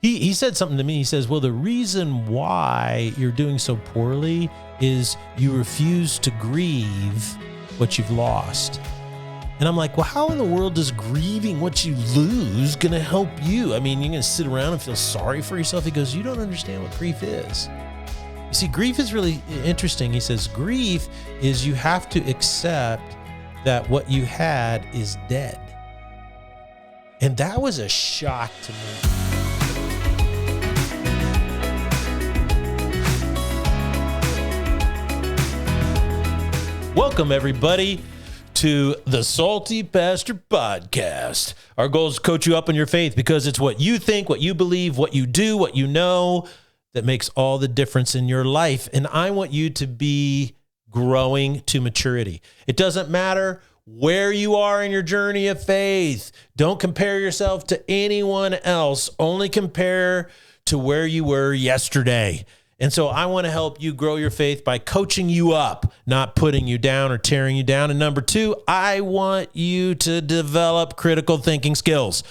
He said something to me. He says, well, the reason why you're doing so poorly is you refuse to grieve what you've lost. And I'm like, well, how in the world is grieving what you lose going to help you? I mean, you're going to sit around and feel sorry for yourself. He goes, you don't understand what grief is. You see, grief is really interesting. He says, grief is you have to accept that what you had is dead. And that was a shock to me. Welcome, everybody, to the Salty Pastor Podcast. Our goal is to coach you up in your faith because it's what you think, what you believe, what you do, what you know that makes all the difference in your life. And I want you to be growing to maturity. It doesn't matter where you are in your journey of faith. Don't compare yourself to anyone else. Only compare to where you were yesterday. And so I want to help you grow your faith by coaching you up, not putting you down or tearing you down. And number two, I want you to develop critical thinking skills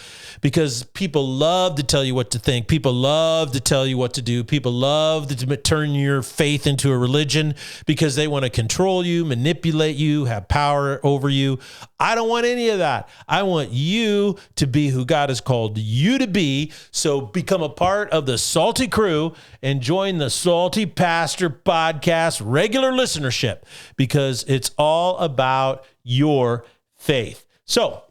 because people love to tell you what to think. People love to tell you what to do. People love to turn your faith into a religion because they want to control you, manipulate you, have power over you. I don't want any of that. I want you to be who God has called you to be. So become a part of the Salty crew and join the Salty Pastor Podcast regular listenership because it's all about your faith. So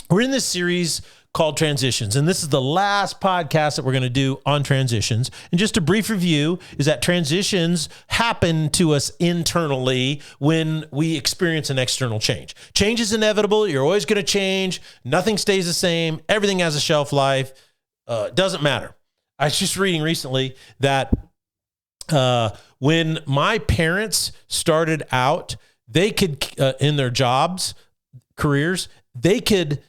we're in this series called Transitions, and this is the last podcast that we're going to do on transitions. And just a brief review is that transitions happen to us internally when we experience an external change. Change is inevitable. You're always going to change. Nothing stays the same. Everything has a shelf life. Doesn't matter. I was just reading recently that when my parents started out, they could, in their jobs, careers, they could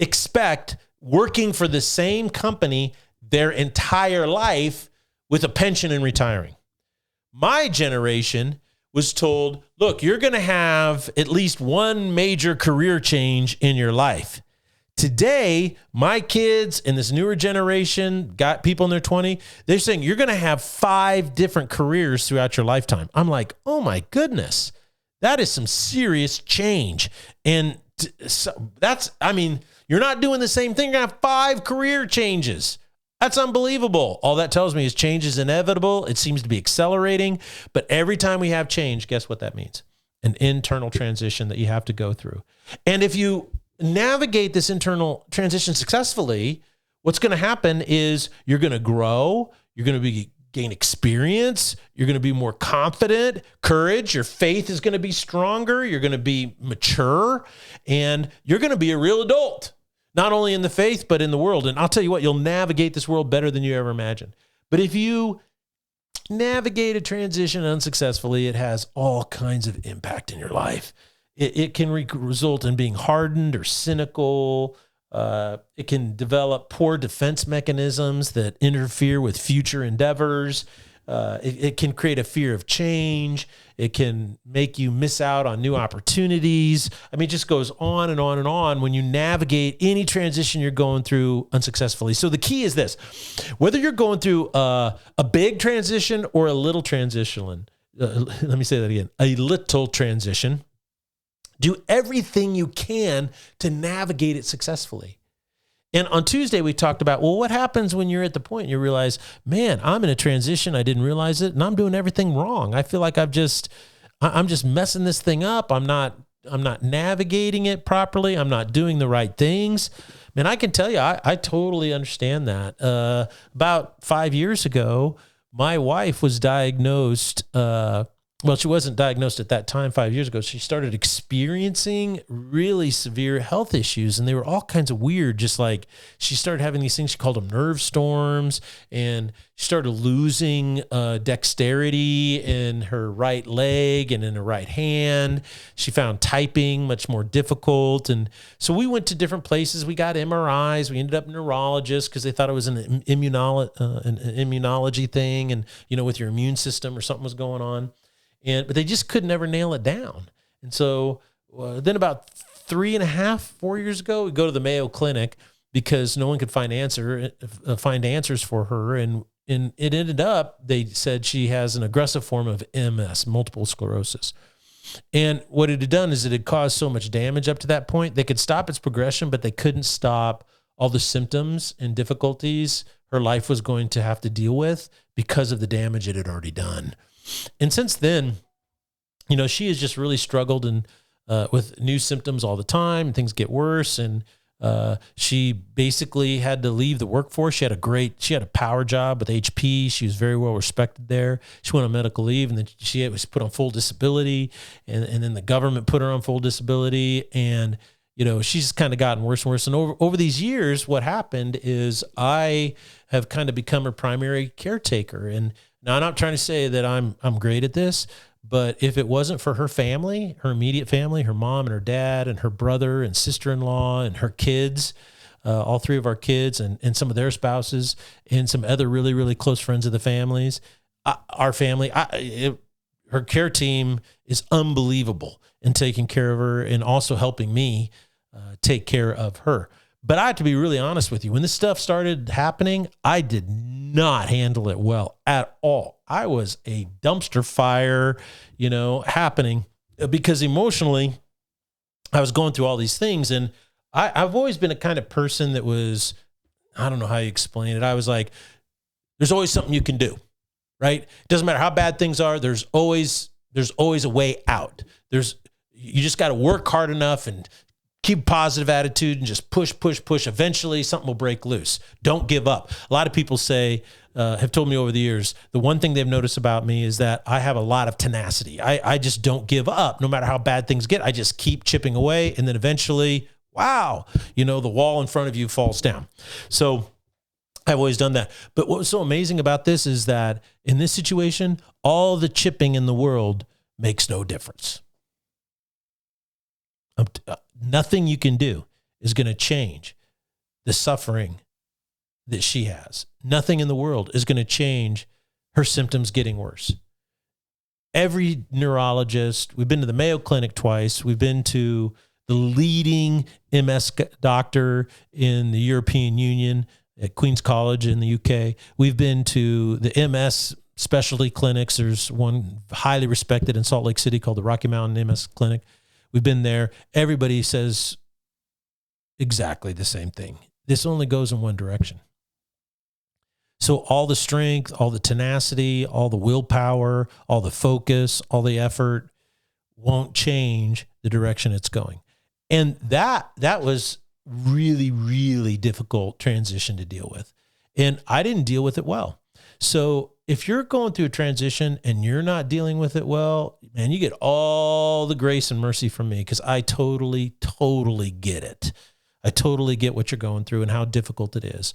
expect working for the same company their entire life with a pension and retiring. My generation was told, look, you're going to have at least one major career change in your life. Today, my kids in this newer generation, got people in their 20s, they're saying you're going to have 5 different careers throughout your lifetime. I'm like, oh my goodness, that is some serious change. And so you're not doing the same thing. You're going to have 5 career changes. That's unbelievable. All that tells me is change is inevitable. It seems to be accelerating. But every time we have change, guess what that means? An internal transition that you have to go through. And if you navigate this internal transition successfully, what's going to happen is you're going to grow. You're going to gain experience. You're going to be more confident, courage. Your faith is going to be stronger. You're going to be mature, and you're going to be a real adult, not only in the faith, but in the world. And I'll tell you what, you'll navigate this world better than you ever imagined. But if you navigate a transition unsuccessfully, it has all kinds of impact in your life. It can result in being hardened or cynical. It can develop poor defense mechanisms that interfere with future endeavors. It can create a fear of change. It can make you miss out on new opportunities. I mean, it just goes on and on and on when you navigate any transition you're going through unsuccessfully. So the key is this: whether you're going through a big transition or a little transition, let me say that again, a little transition, do everything you can to navigate it successfully. And on Tuesday, we talked about, well, what happens when you're at the point you realize, man, I'm in a transition. I didn't realize it, and I'm doing everything wrong. I feel like I'm just messing this thing up. I'm not navigating it properly. I'm not doing the right things. Man, I can tell you, I totally understand that. About 5 years ago, my wife was diagnosed. Well, she wasn't diagnosed at that time 5 years ago. She started experiencing really severe health issues, and they were all kinds of weird. Just like she started having these things, she called them nerve storms, and she started losing dexterity in her right leg and in her right hand. She found typing much more difficult. And so we went to different places. We got MRIs. We ended up neurologists because they thought it was an immunology thing, and, with your immune system or something was going on. But they just could never nail it down. And so then about 4 years ago, we go to the Mayo Clinic, because no one could find answers for her. And it ended up, they said she has an aggressive form of MS, multiple sclerosis. And what it had done is it had caused so much damage up to that point. They could stop its progression, but they couldn't stop all the symptoms and difficulties her life was going to have to deal with because of the damage it had already done. And since then, she has just really struggled with new symptoms all the time, and things get worse. And she basically had to leave the workforce. She had a power job with HP. She was very well respected there. She went on medical leave, and then she was put on full disability, and then the government put her on full disability. And, she's kind of gotten worse and worse. And over these years, what happened is I have kind of become her primary caretaker. And now I'm not trying to say that I'm great at this, but if it wasn't for her family, her immediate family, her mom and her dad and her brother and sister-in-law and her kids, all three of our kids and some of their spouses and some other really, really close friends of the families, our family, her care team is unbelievable in taking care of her and also helping me take care of her. But I have to be really honest with you. When this stuff started happening, I did not handle it well at all. I was a dumpster fire, happening because emotionally I was going through all these things. And I've always been a kind of person that was, I don't know how you explain it. I was like, there's always something you can do, right? It doesn't matter how bad things are. There's always a way out. You just got to work hard enough and keep a positive attitude and just push. Eventually something will break loose. Don't give up. A lot of people have told me over the years, the one thing they've noticed about me is that I have a lot of tenacity. I just don't give up. No matter how bad things get, I just keep chipping away. And then eventually, wow, the wall in front of you falls down. So I've always done that. But what was so amazing about this is that in this situation, all the chipping in the world makes no difference. Nothing you can do is going to change the suffering that she has. Nothing in the world is going to change her symptoms getting worse. Every neurologist, we've been to the Mayo Clinic twice. We've been to the leading MS doctor in the European Union at Queen's College in the UK. We've been to the MS specialty clinics. There's one highly respected in Salt Lake City called the Rocky Mountain MS Clinic. We've been there. Everybody says exactly the same thing. This only goes in one direction. So all the strength, all the tenacity, all the willpower, all the focus, all the effort won't change the direction it's going. And that was really, really difficult transition to deal with. And I didn't deal with it well. So if you're going through a transition and you're not dealing with it well, man, you get all the grace and mercy from me because I totally, totally get it. I totally get what you're going through and how difficult it is.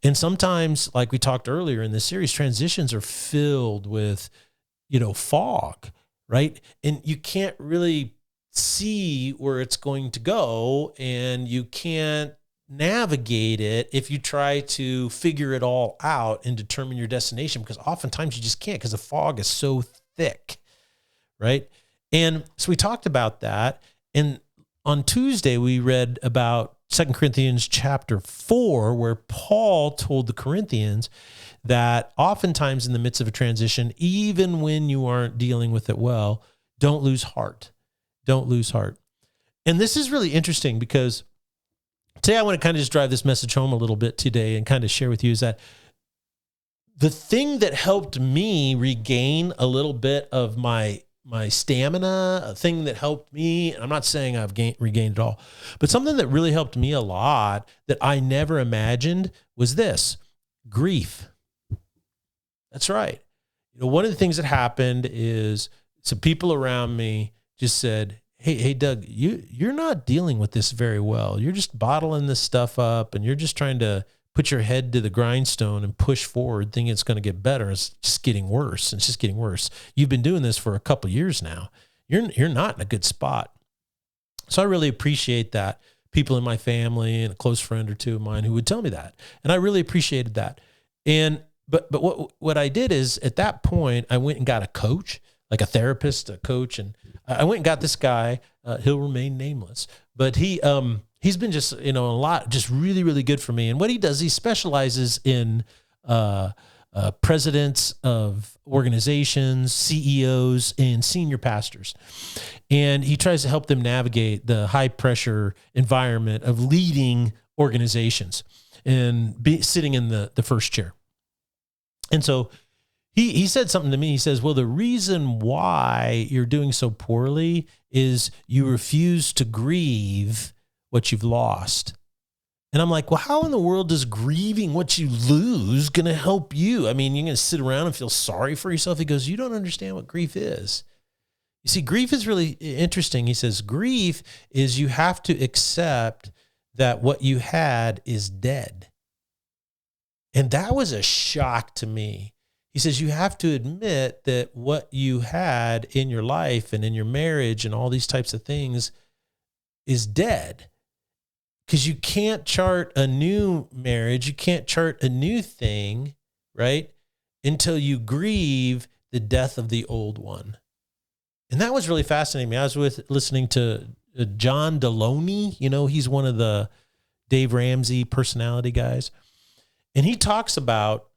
And sometimes, like we talked earlier in this series, transitions are filled with, fog, right? And you can't really see where it's going to go, and you can't navigate it if you try to figure it all out and determine your destination, because oftentimes you just can't because the fog is so thick, right? And so we talked about that. And on Tuesday, we read about 2 Corinthians chapter 4, where Paul told the Corinthians that oftentimes in the midst of a transition, even when you aren't dealing with it well, don't lose heart. Don't lose heart. And this is really interesting because today I want to kind of just drive this message home a little bit today and kind of share with you is that the thing that helped me regain a little bit of my stamina, a thing that helped me, I'm not saying I've regained it all, but something that really helped me a lot that I never imagined was this: grief. That's right. One of the things that happened is some people around me just said, Hey, Doug, you're not dealing with this very well. You're just bottling this stuff up and you're just trying to put your head to the grindstone and push forward, thinking it's going to get better. It's just getting worse. It's just getting worse. You've been doing this for a couple of years now. You're not in a good spot. So I really appreciate that. People in my family and a close friend or two of mine who would tell me that. And I really appreciated that. And but what I did is at that point, I went and got a coach, like a therapist, a coach, and I went and got this guy. He'll remain nameless, but he he's been just, a lot, just really, really good for me. And what he does, he specializes in presidents of organizations, CEOs, and senior pastors. And he tries to help them navigate the high pressure environment of leading organizations and sitting in the first chair. And so he said something to me. He says, well, the reason why you're doing so poorly is you refuse to grieve what you've lost. And I'm like, well, how in the world is grieving what you lose going to help you? I mean, you're going to sit around and feel sorry for yourself. He goes, you don't understand what grief is. You see, grief is really interesting. He says, grief is you have to accept that what you had is dead. And that was a shock to me. He says, you have to admit that what you had in your life and in your marriage and all these types of things is dead. Because you can't chart a new marriage, you can't chart a new thing, right? Until you grieve the death of the old one. And that was really fascinating me. I was listening to John Deloney. He's one of the Dave Ramsey personality guys. And he talks about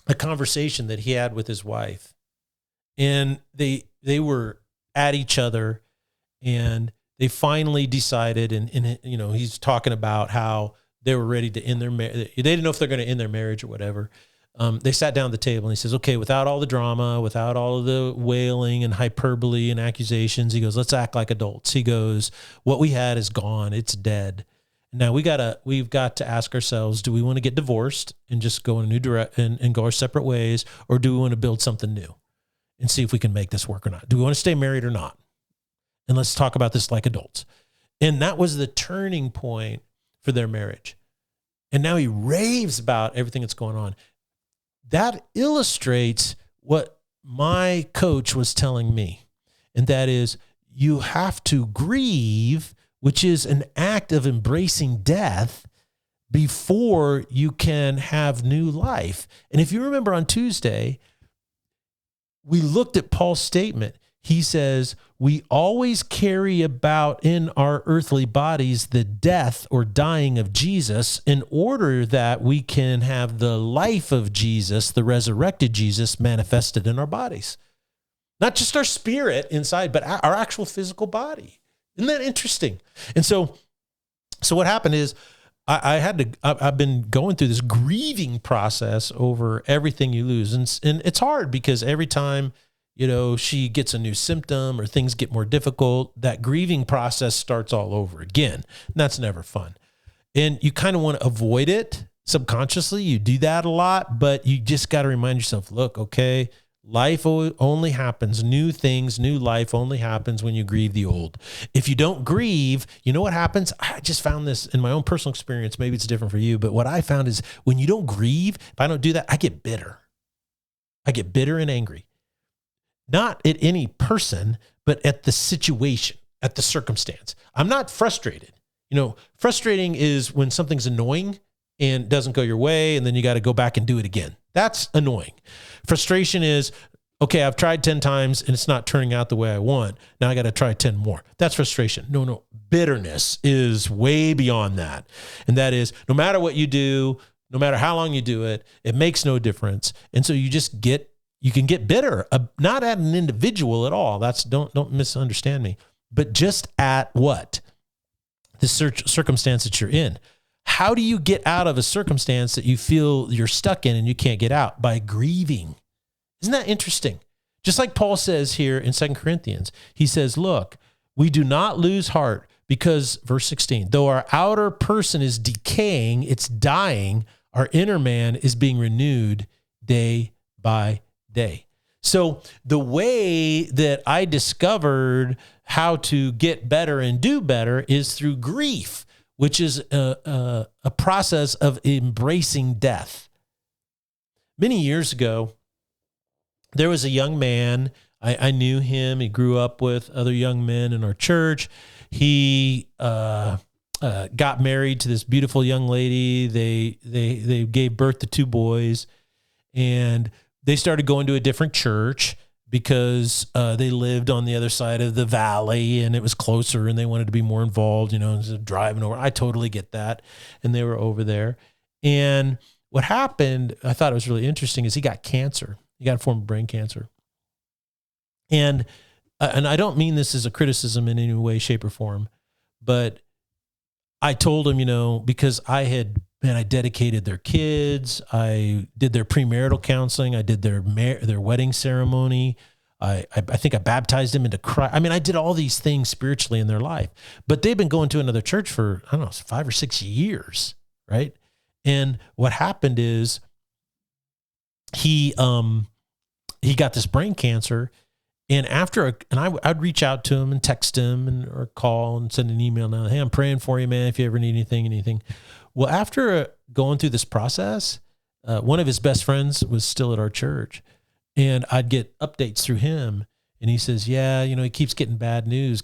a conversation that he had with his wife. And they were at each other, and they finally decided, and he's talking about how they were ready to end their marriage. They didn't know if they're going to end their marriage or whatever. They sat down at the table, and he says, okay, without all the drama, without all of the wailing and hyperbole and accusations, he goes, let's act like adults. He goes, what we had is gone. It's dead. Now we've got to ask ourselves, do we want to get divorced and just go in a new direction and go our separate ways? Or do we want to build something new and see if we can make this work or not? Do we want to stay married or not? And let's talk about this like adults. And that was the turning point for their marriage. And now he raves about everything that's going on. That illustrates what my coach was telling me. And that is, you have to grieve, which is an act of embracing death, before you can have new life. And if you remember on Tuesday, we looked at Paul's statement. He says, we always carry about in our earthly bodies the death or dying of Jesus, in order that we can have the life of Jesus, the resurrected Jesus, manifested in our bodies. Not just our spirit inside, but our actual physical body. Isn't that interesting? And so what happened is I've been going through this grieving process over everything you lose. And it's hard because every time, she gets a new symptom or things get more difficult, that grieving process starts all over again. And that's never fun. And you kind of want to avoid it subconsciously. You do that a lot, but you just got to remind yourself, look, okay, life only happens, new things, new life only happens when you grieve the old. If you don't grieve, you know what happens? I just found this in my own personal experience. Maybe it's different for you, but what I found is when you don't grieve, if I don't do that, I get bitter. I get bitter and angry. Not at any person, but at the situation, at the circumstance. I'm not frustrated. Frustrating is when something's annoying and doesn't go your way, and then you got to go back and do it again. That's annoying. Frustration is, okay, I've tried 10 times and it's not turning out the way I want. Now I got to try 10 more. That's frustration. No. Bitterness is way beyond that. And that is, no matter what you do, no matter how long you do it, it makes no difference. And so you can get bitter, not at an individual at all. Don't misunderstand me, but just at what? The circumstance that you're in. How do you get out of a circumstance that you feel you're stuck in and you can't get out? By grieving. Isn't that interesting? Just like Paul says here in 2 Corinthians, he says, look, we do not lose heart because, verse 16, though our outer person is decaying, it's dying, our inner man is being renewed day by day. So the way that I discovered how to get better and do better is through grief, which is a process of embracing death. Many years ago, there was a young man. I knew him. He grew up with other young men in our church. He got married to this beautiful young lady. They gave birth to 2 boys, and they started going to a different church because they lived on the other side of the valley and it was closer and they wanted to be more involved, instead of driving over. I totally get that. And they were over there. And what happened, I thought it was really interesting, is he got cancer. He got a form of brain cancer. And I don't mean this as a criticism in any way, shape, or form, but I told him, because I dedicated their kids. I did their premarital counseling. I did their wedding ceremony. I think I baptized them into Christ. I mean, I did all these things spiritually in their life, but they've been going to another church for, 5 or 6 years. Right. And what happened is he got this brain cancer. And I'd reach out to him and text him or call and send an email now. Hey, I'm praying for you, man. If you ever need anything. Well, after going through this process, one of his best friends was still at our church, and I'd get updates through him. And he says, yeah, he keeps getting bad news.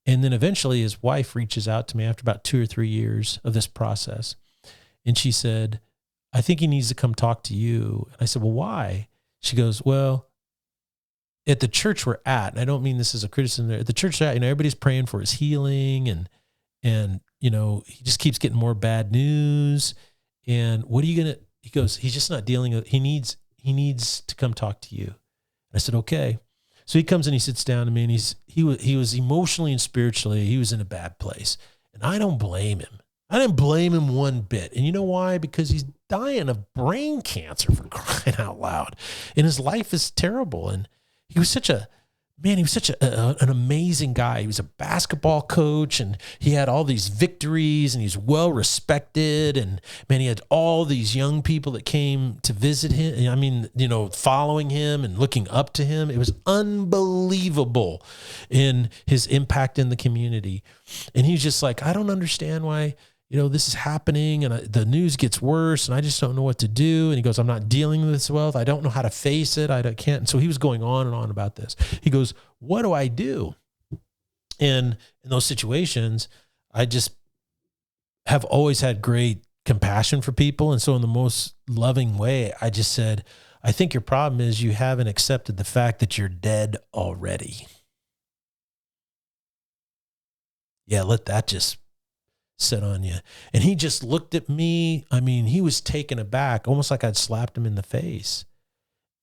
And then eventually his wife reaches out to me after about 2 or 3 years of this process. And she said, I think he needs to come talk to you. And I said, well, why? She goes, well, at the church we're at, and I don't mean this as a criticism there, at the church we're at, everybody's praying for his healing and he just keeps getting more bad news. And what are you going to, he goes, he's just not dealing with, he needs to come talk to you. And I said, okay. So he comes and he sits down to me, and he was emotionally and spiritually, he was in a bad place. And I don't blame him. I didn't blame him one bit. And you know why? Because he's dying of brain cancer, for crying out loud. And his life is terrible. And he was such an amazing guy. He was a basketball coach, and he had all these victories, and he's well respected. And man, he had all these young people that came to visit him. I mean, following him and looking up to him. It was unbelievable in his impact in the community. And he's just like, I don't understand why, this is happening, and the news gets worse, and I just don't know what to do. And he goes, I'm not dealing with this well. I don't know how to face it. I can't. And so he was going on and on about this. He goes, what do I do? And in those situations, I just have always had great compassion for people. And so in the most loving way, I just said, I think your problem is you haven't accepted the fact that you're dead already. Yeah, let that just sit on you. And he just looked at me. I mean, he was taken aback, almost like I'd slapped him in the face.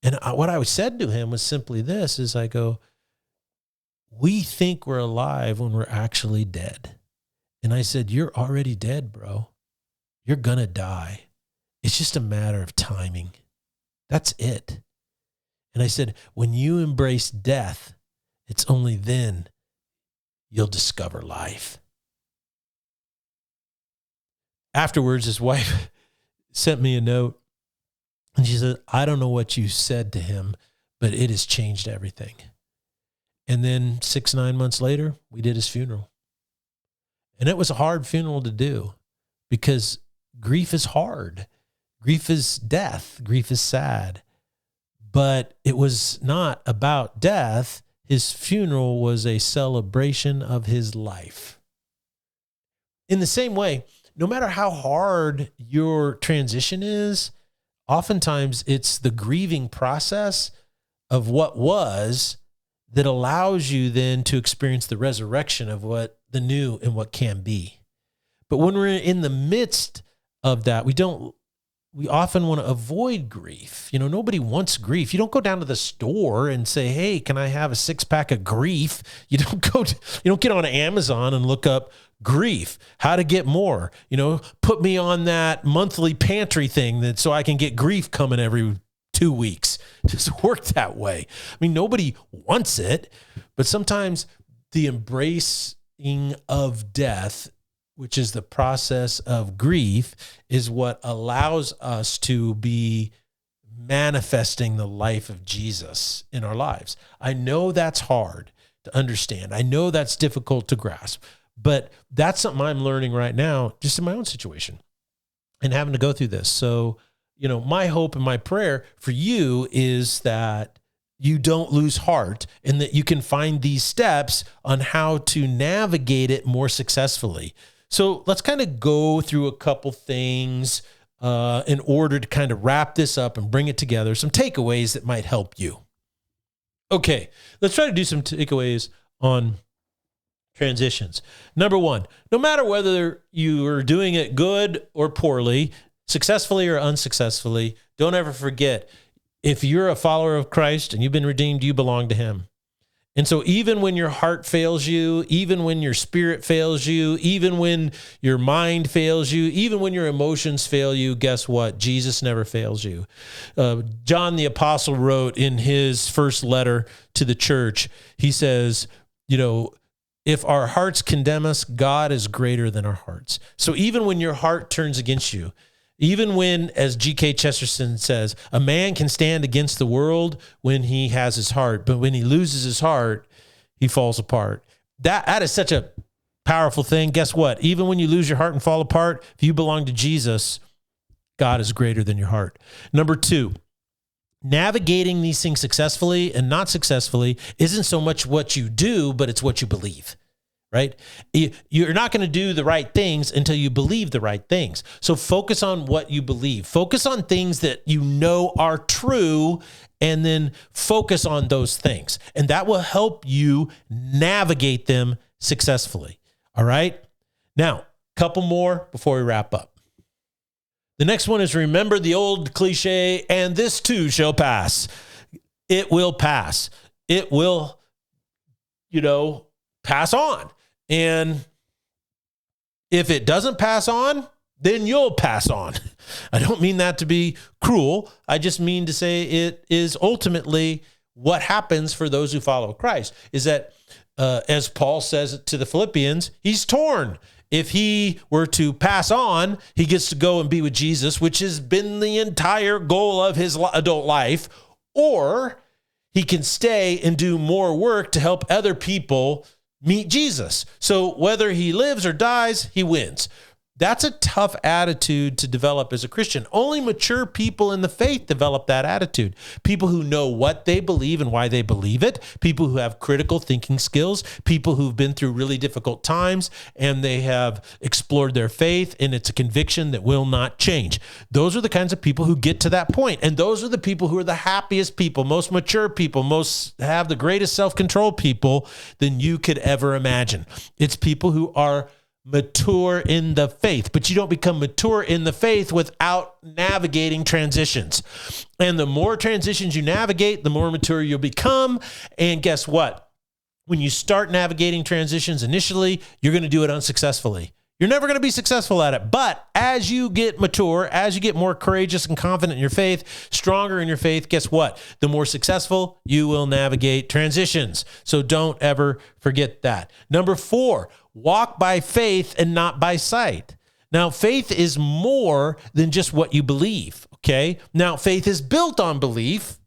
And what I said to him was simply this, is I go, we think we're alive when we're actually dead. And I said, you're already dead, bro. You're going to die. It's just a matter of timing. That's it. And I said, when you embrace death, it's only then you'll discover life. Afterwards, his wife sent me a note, and she said, I don't know what you said to him, but it has changed everything. And then 6-9 months later, we did his funeral. And it was a hard funeral to do, because grief is hard. Grief is death. Grief is sad. But it was not about death. His funeral was a celebration of his life. In the same way, no matter how hard your transition is, oftentimes it's the grieving process of what was that allows you then to experience the resurrection of what the new and what can be. But when we're in the midst of that, we often want to avoid grief. Nobody wants grief. You don't go down to the store and say, hey, can I have a 6-pack of grief? You don't get on Amazon and look up grief, how to get more, put me on that monthly pantry thing so I can get grief coming every 2 weeks. It doesn't work that way. I mean, nobody wants it, but sometimes the embracing of death, which is the process of grief, is what allows us to be manifesting the life of Jesus in our lives. I know that's hard to understand. I know that's difficult to grasp, but that's something I'm learning right now, just in my own situation and having to go through this. So, my hope and my prayer for you is that you don't lose heart and that you can find these steps on how to navigate it more successfully. So let's kind of go through a couple things in order to kind of wrap this up and bring it together, some takeaways that might help you. Okay, let's try to do some takeaways on transitions. Number one, no matter whether you are doing it good or poorly, successfully or unsuccessfully, don't ever forget, if you're a follower of Christ and you've been redeemed, you belong to him. And so even when your heart fails you, even when your spirit fails you, even when your mind fails you, even when your emotions fail you, guess what? Jesus never fails you. John the Apostle wrote in his first letter to the church, he says, if our hearts condemn us, God is greater than our hearts. So even when your heart turns against you, even when, as G.K. Chesterton says, a man can stand against the world when he has his heart, but when he loses his heart, he falls apart. That is such a powerful thing. Guess what? Even when you lose your heart and fall apart, if you belong to Jesus, God is greater than your heart. Number two, navigating these things successfully and not successfully isn't so much what you do, but it's what you believe. Right? You're not going to do the right things until you believe the right things. So focus on what you believe. Focus on things that you know are true, and then focus on those things. And that will help you navigate them successfully. All right? Now, a couple more before we wrap up. The next one is, remember the old cliche, and this too shall pass. It will pass. It will, pass on. And if it doesn't pass on, then you'll pass on. I don't mean that to be cruel. I just mean to say it is ultimately what happens for those who follow Christ, is that, as Paul says to the Philippians, he's torn. If he were to pass on, he gets to go and be with Jesus, which has been the entire goal of his adult life, or he can stay and do more work to help other people meet Jesus. So whether he lives or dies, he wins. That's a tough attitude to develop as a Christian. Only mature people in the faith develop that attitude. People who know what they believe and why they believe it. People who have critical thinking skills. People who've been through really difficult times and they have explored their faith, and it's a conviction that will not change. Those are the kinds of people who get to that point. And those are the people who are the happiest people, most mature people, most have the greatest self-control people than you could ever imagine. It's people who are mature in the faith, but you don't become mature in the faith without navigating transitions. And the more transitions you navigate, the more mature you'll become. And guess what? When you start navigating transitions initially, you're going to do it unsuccessfully. You're never going to be successful at it. But as you get mature, as you get more courageous and confident in your faith, stronger in your faith, guess what? The more successful you will navigate transitions. So don't ever forget that. Number 4, walk by faith and not by sight. Now, faith is more than just what you believe, okay? Now, faith is built on belief,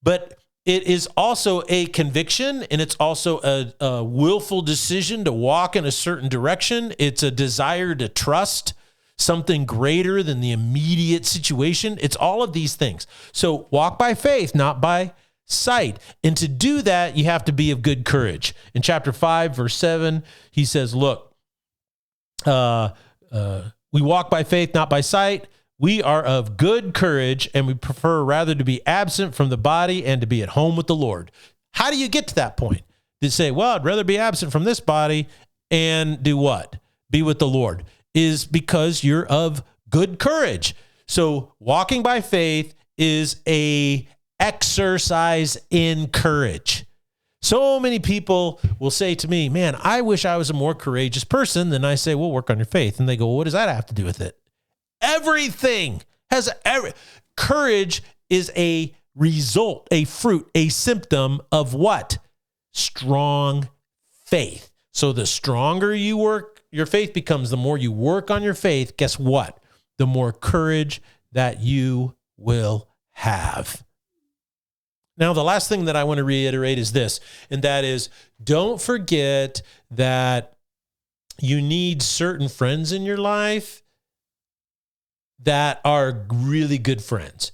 but it is also a conviction, and it's also a willful decision to walk in a certain direction. It's a desire to trust something greater than the immediate situation. It's all of these things. So walk by faith, not by sight. And to do that, you have to be of good courage. In chapter 5, verse 7, he says, look, we walk by faith, not by sight. We are of good courage, and we prefer rather to be absent from the body and to be at home with the Lord. How do you get to that point? To say, well, I'd rather be absent from this body and do what? Be with the Lord. Is because you're of good courage. So walking by faith is a exercise in courage. So many people will say to me, man, I wish I was a more courageous person. Then I say, well, work on your faith. And they go, well, what does that have to do with it? Everything has courage is a result, a fruit, a symptom of what? Strong faith. So the stronger you work, your faith becomes, the more you work on your faith, guess what? The more courage that you will have. Now, the last thing that I want to reiterate is this, and that is, don't forget that you need certain friends in your life that are really good friends.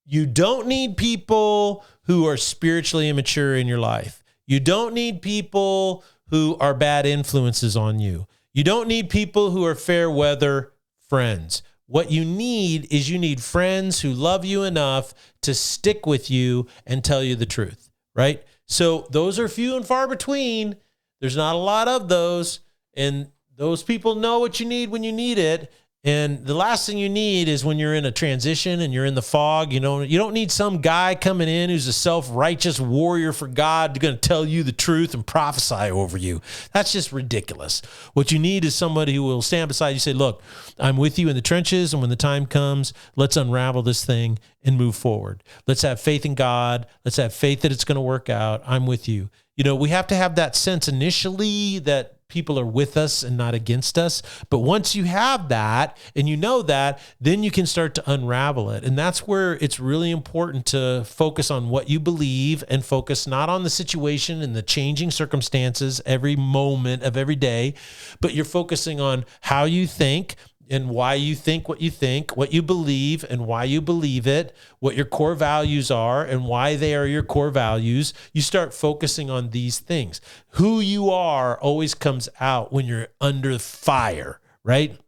You don't need people who are spiritually immature in your life. You don't need people who are bad influences on you. You don't need people who are fair weather friends. What you need is you need friends who love you enough to stick with you and tell you the truth, right? So those are few and far between. There's not a lot of those. And those people know what you need when you need it. And the last thing you need is when you're in a transition and you're in the fog, you don't need some guy coming in who's a self-righteous warrior for God going to tell you the truth and prophesy over you. That's just ridiculous. What you need is somebody who will stand beside you, say, look, I'm with you in the trenches, and when the time comes, let's unravel this thing and move forward. Let's have faith in God. Let's have faith that it's going to work out. I'm with you. We have to have that sense initially that people are with us and not against us. But once you have that and you know that, then you can start to unravel it. And that's where it's really important to focus on what you believe and focus not on the situation and the changing circumstances every moment of every day, but you're focusing on how you think and why you think, what you believe and why you believe it, what your core values are and why they are your core values. You start focusing on these things. Who you are always comes out when you're under fire, right?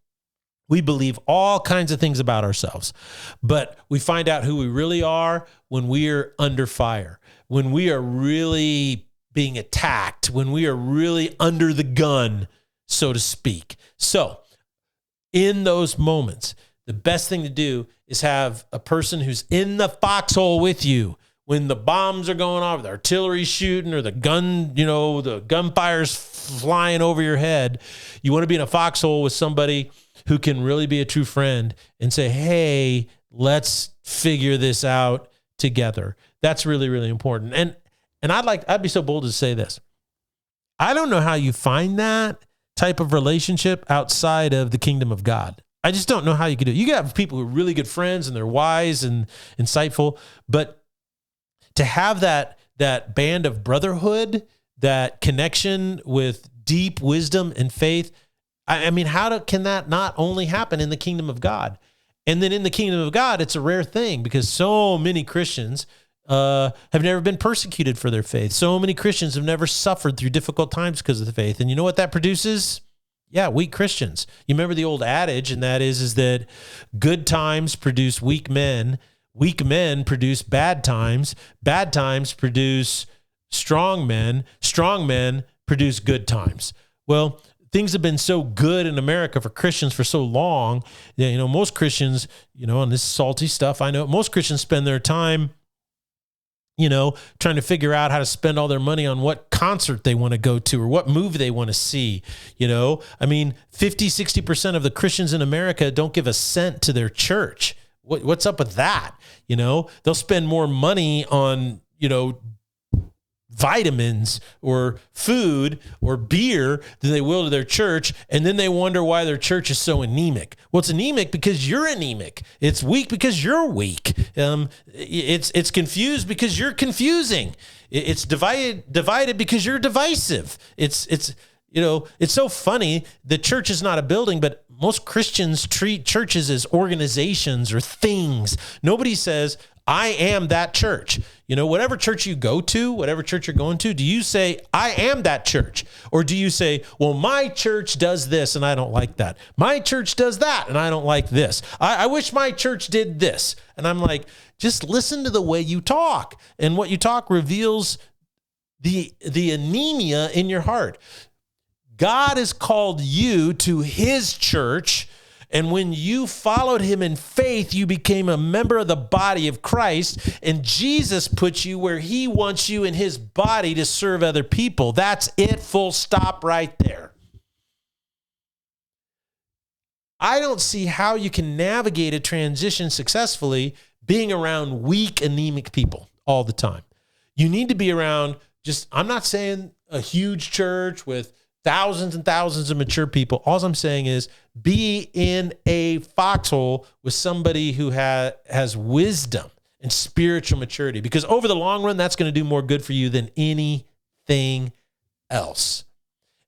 We believe all kinds of things about ourselves, but we find out who we really are when we are under fire, when we are really being attacked, when we are really under the gun, so to speak. So, in those moments, the best thing to do is have a person who's in the foxhole with you when the bombs are going off, the artillery shooting, or the gunfire's flying over your head. You want to be in a foxhole with somebody who can really be a true friend and say, hey, let's figure this out together. That's really, really important. And I'd be so bold to say this. I don't know how you find that type of relationship outside of the kingdom of God. I just don't know how you can do it. You got people who are really good friends and they're wise and insightful, but to have that band of brotherhood, that connection with deep wisdom and faith, I mean, can that not only happen in the kingdom of God? And then in the kingdom of God, it's a rare thing because so many Christians have never been persecuted for their faith. So many Christians have never suffered through difficult times because of the faith. And you know what that produces? Yeah, weak Christians. You remember the old adage, and that is that good times produce weak men produce bad times produce strong men produce good times. Well, things have been so good in America for Christians for so long that, most Christians, on this salty stuff, I know most Christians spend their time trying to figure out how to spend all their money on what concert they want to go to or what movie they want to see. 50-60% of the Christians in America don't give a cent to their church. What's up with that? They'll spend more money on, vitamins or food or beer than they will to their church. And then they wonder why their church is so anemic. Well, it's anemic because you're anemic. It's weak because you're weak. It's confused because you're confusing. It's divided because you're divisive. It's so funny. The church is not a building, but most Christians treat churches as organizations or things. Nobody says, I am that church. Whatever church you go to, whatever church you're going to, do you say, I am that church? Or do you say, well, my church does this and I don't like that. My church does that and I don't like this. I wish my church did this. And I'm like, just listen to the way you talk. And what you talk reveals the anemia in your heart. God has called you to his church. And when you followed him in faith, you became a member of the body of Christ. And Jesus put you where he wants you in his body to serve other people. That's it, full stop right there. I don't see how you can navigate a transition successfully being around weak, anemic people all the time. You need to be around I'm not saying a huge church with thousands and thousands of mature people. All I'm saying is be in a foxhole with somebody who has wisdom and spiritual maturity, because over the long run, that's going to do more good for you than anything else.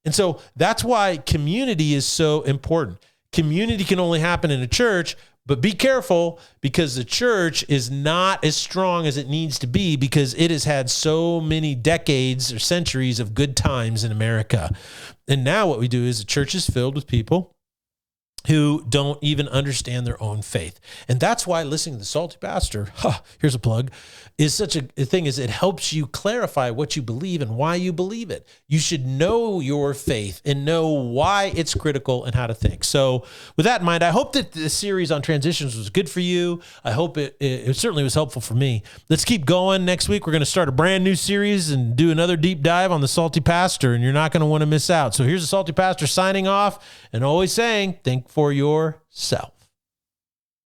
And so that's why community is so important. Community can only happen in a church, but be careful because the church is not as strong as it needs to be because it has had so many decades or centuries of good times in America. And now what we do is the church is filled with people who don't even understand their own faith. And that's why listening to the Salty Pastor, here's a plug, is such a thing, is it helps you clarify what you believe and why you believe it. You should know your faith and know why it's critical and how to think. So with that in mind, I hope that this series on transitions was good for you. I hope it certainly was helpful for me. Let's keep going. Next week, we're going to start a brand new series and do another deep dive on the Salty Pastor, and you're not going to want to miss out. So here's the Salty Pastor signing off and always saying, think for yourself.